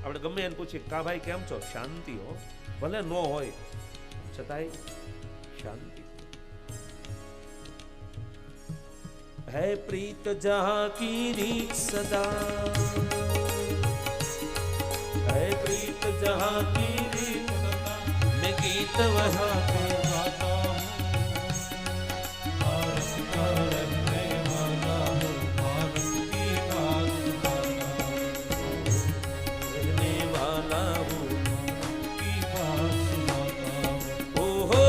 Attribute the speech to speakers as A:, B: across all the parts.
A: આપણે ગમે એને પૂછીએ કા ભાઈ કેમ છો, શાંતિ હો, ભલે નો હોય છતાંય શાંતિ. है प्रीत जहां की रीत सदा, है प्रीत जहां की रीत सदा, मैं गीत वहां के गाता हूँ. भारत का रहने वाला हूँ, भारत की बात सुनाता हूँ, रहने वाला हूँ, की बात सुनाता हूँ. ओ हो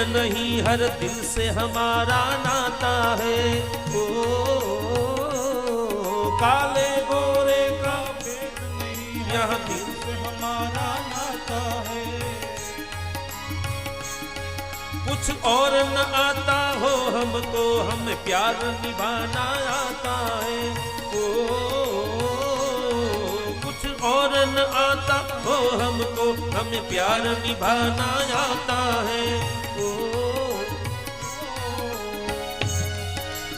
A: नहीं, हर दिल से हमारा नाता है. ओ काले गोरे का भेद नहीं, यहाँ दिल से हमारा नाता है. कुछ और न आता हो हमको, हमें प्यार निभाना आता है. ओ कुछ और न आता हो हमको, हमें प्यार निभाना आता है.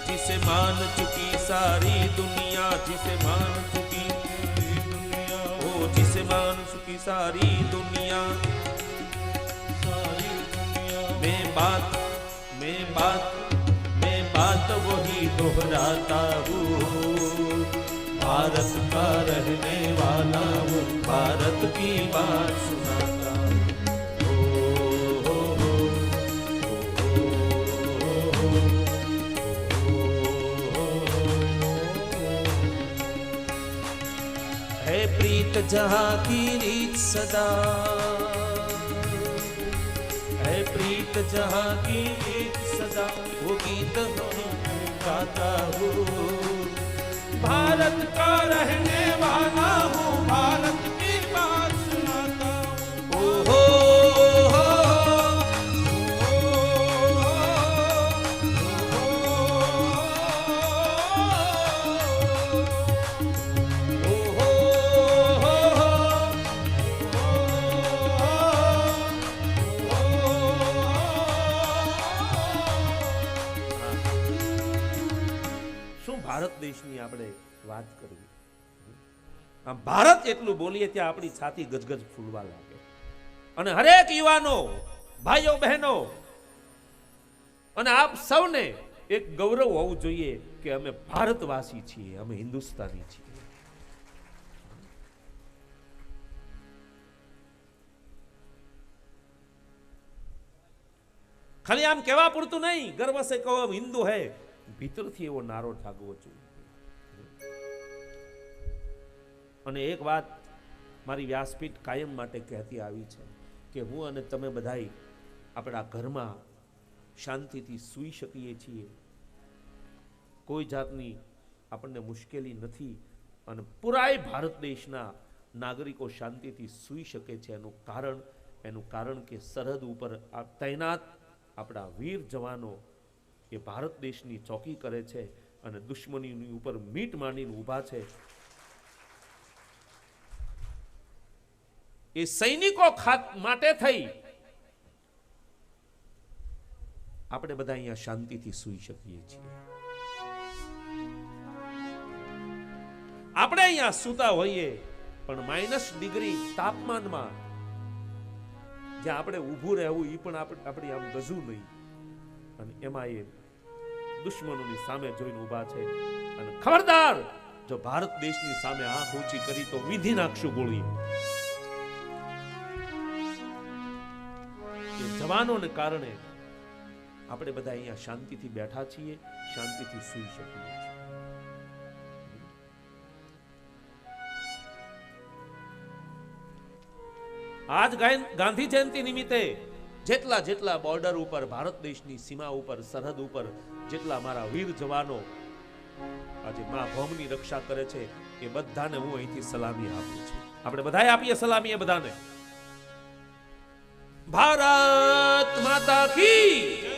A: जिसे मान चुकी सारी दुनिया, जिसे मान चुकी दुनिया, ओ जिसे मान चुकी सारी दुनिया, सारी दुनिया मैं बात वही दोहराता हूँ. भारत का रहने वाला हूँ, भारत की बात सुनाता हूँ. प्रीत जहां की रीत सदा, है प्रीत जहां की रीत सदा, वो गीत गाता हूँ. भारत का रहने वाला हूँ, भारत की बात सुनाता हूँ. ओ हो ભારત દેશની આપણે વાત કરવી. આમ ભારત એટલું બોલીએ ત્યાં આપણી છાતી ગજગજ ફૂલવા લાગે. અને હરેક યુવાનો, ભાઈઓ બહેનો અને આપ સૌને એક ગૌરવ હોવું જોઈએ કે અમે ભારતવાસી છીએ, અમે હિન્દુસ્તાની છીએ. ખાલી આમ કહેવા પૂરતું નહીં, ગર્વ સે કહો હિન્દુ હૈ, ભીતરથી એવો નારો જાગવો જોઈએ. અને એક વાત મારી વ્યાસપીઠ કાયમ માટે કહેતી આવી છે કે હું અને તમે બધાય આપણા ઘરમાં શાંતિથી સૂઈ શકીએ છીએ, કોઈ જાતની આપણને મુશ્કેલી નથી, અને પુરાય ભારત દેશના નાગરિકો શાંતિથી સૂઈ શકે છે. એનું કારણ કે સરહદ ઉપર તૈનાત આપણા વીર જવાનો એ ભારત દેશની ચોકી કરે છે અને દુશ્મનીની ઉપર મીટ માંડીને ઊભા છે. એ સૈનિકો માટે થઈ આપણે બધા અહીંયા શાંતિથી સૂઈ શકીએ છીએ. આપણે અહીંયા સૂતા હોઈએ પણ -ડિગ્રી તાપમાનમાં જ્યાં આપણે ઊભું રહેવું એ પણ આપણી આમ ગજું નહીં, અને એમાં એ દુશ્મનોની સામે જોઈને ઊભા છે. અને ખબરદાર, જો ભારત દેશની સામે આંખ ઊંચી કરી તો વિધિ નાખશું ગોળી. એ જવાનોને કારણે આપણે બધા અહીંયા શાંતિથી બેઠા છીએ, શાંતિથી સૂઈ શકીએ છીએ. આજ ગાંધી જયંતિ નિમિત્તે જેટલા બોર્ડર ઉપર, ભારત દેશની સીમા ઉપર, સરહદ ઉપર જેટલા મારા વીર જવાનો આજે મા ભૌમની રક્ષા કરે છે, એ બધાને હું અહીંથી સલામી આપું છું. આપણે બધાએ આપીએ સલામી એ બધાને. ભારત માતા કી જય.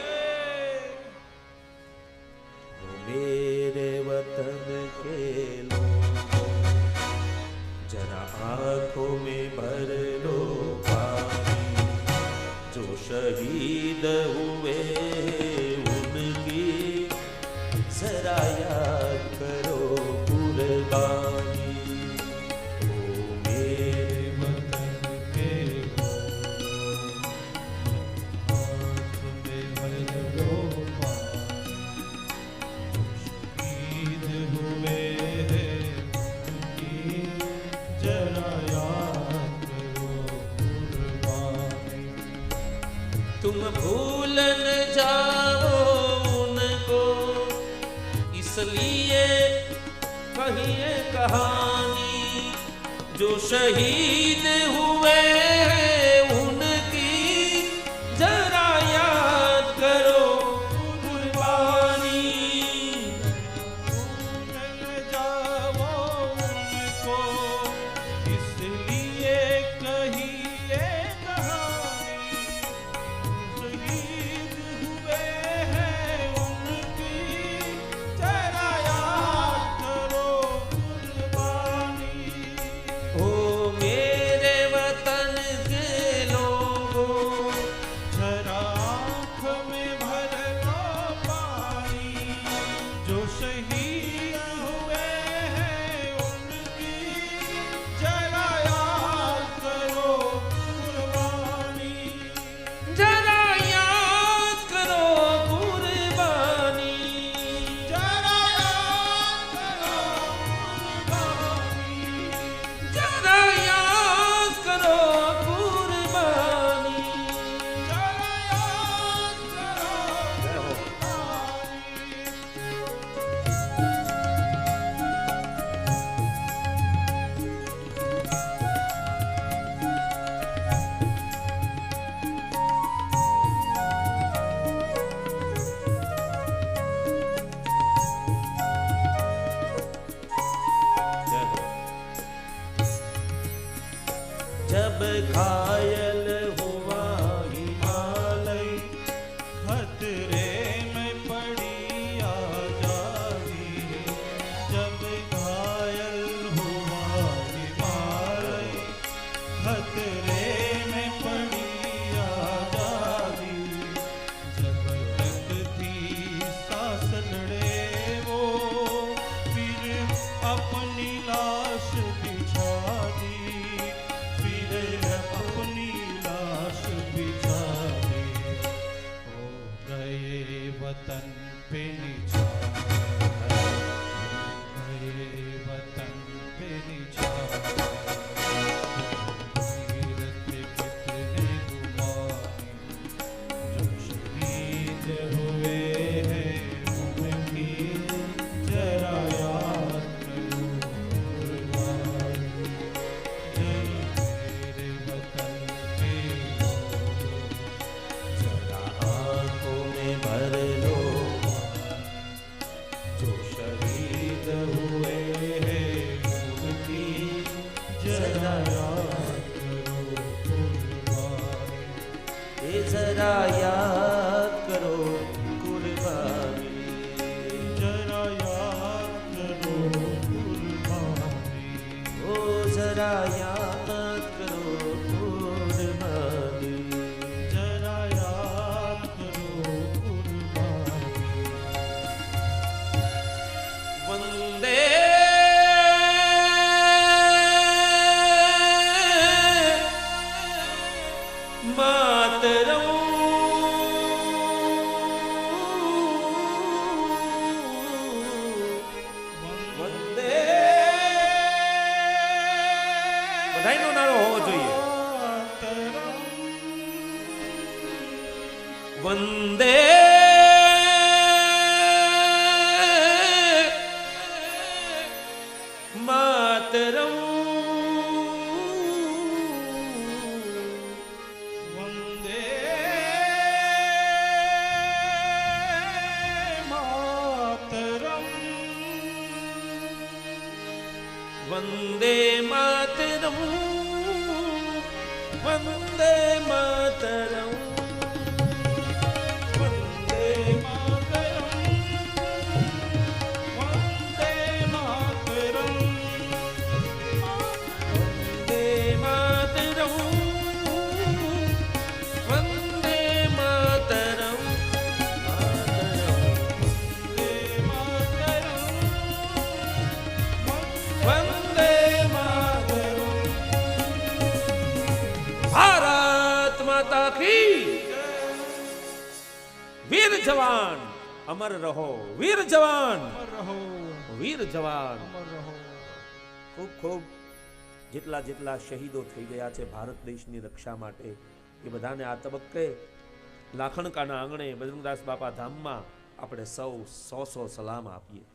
A: जाओ उनको, इसलिए कहिए कहानी जो शहीद हुए हैं उनकी जरा याद करो कुर्बानी।
B: भूल जाओ उनको, इसलिए कहिए कहानी शहीद हुए हैं उनकी जरा याद करो कुर्बानी।
A: ओ मेरे वतन के लोगों,
B: जरा आँख में भर लो पानी जो शहीद हुए हैं उनकी जरा याद करो कुर्बानी।
A: जरा याद करो कुर्बानी।
B: जरा याद करो कुर्बानी।
A: जरा याद करो कुर्बानी।
B: जरा याद करो
A: जय हो। जय हो। जब घायल हुआ हिमालय,
B: खतरे में पड़ी आजादी। जब घायल हुआ हिमालय, खतरे में पड़ी आजादी। जब तक थी सांस लड़े वो, फिर अपनी लाश बिछा दी। फिर अपनी लाश बिछा दी। हो गए वतन पे निछावर, हो गए वतन पे निछावर। सीरत पे कितने गुमानी जो शहीद हुए हैं उनकी जरा याद करो कुर्बानी। मेरे वतन के लोगों,
A: जरा आंखों में भर लो जो शहीद हुए हैं उनकी जरा
B: याद करो कुर्बानी।
A: ये जरा याद करो कुर्बानी।
B: जरा याद करो कुर्बानी।
A: ओ जरा याद करो कुर्बानी।
B: जरा याद करो कुर्बानी।
A: वंदे मातरम। વંદે બધાયનો નારો હોવો જોઈએ. વંદે માતરમ.
B: વંદે માતરમ.
A: વંદે માતરમ. વંદે માતરમ.
B: વંદે માતરમ. વંદે માતરમ.
A: વંદે માતરમ. વંદે માતરમ. વંદે માતરમ. ભારત માતા કી વીર જવાન અમર રહો. વીર જવાન
B: અમર રહો.
A: વીર જવાન.
B: અમર રહો.
A: ખૂબ ખૂબ જેટલા જેટલા શહીદો થઈ ગયા છે ભારત દેશની રક્ષા માટે, એ બધાને આ તબક્કે લાખણકાના આંગણે બજરંગદાસ બાપા ધામમાં આપણે સૌ 100 સલામ આપીએ.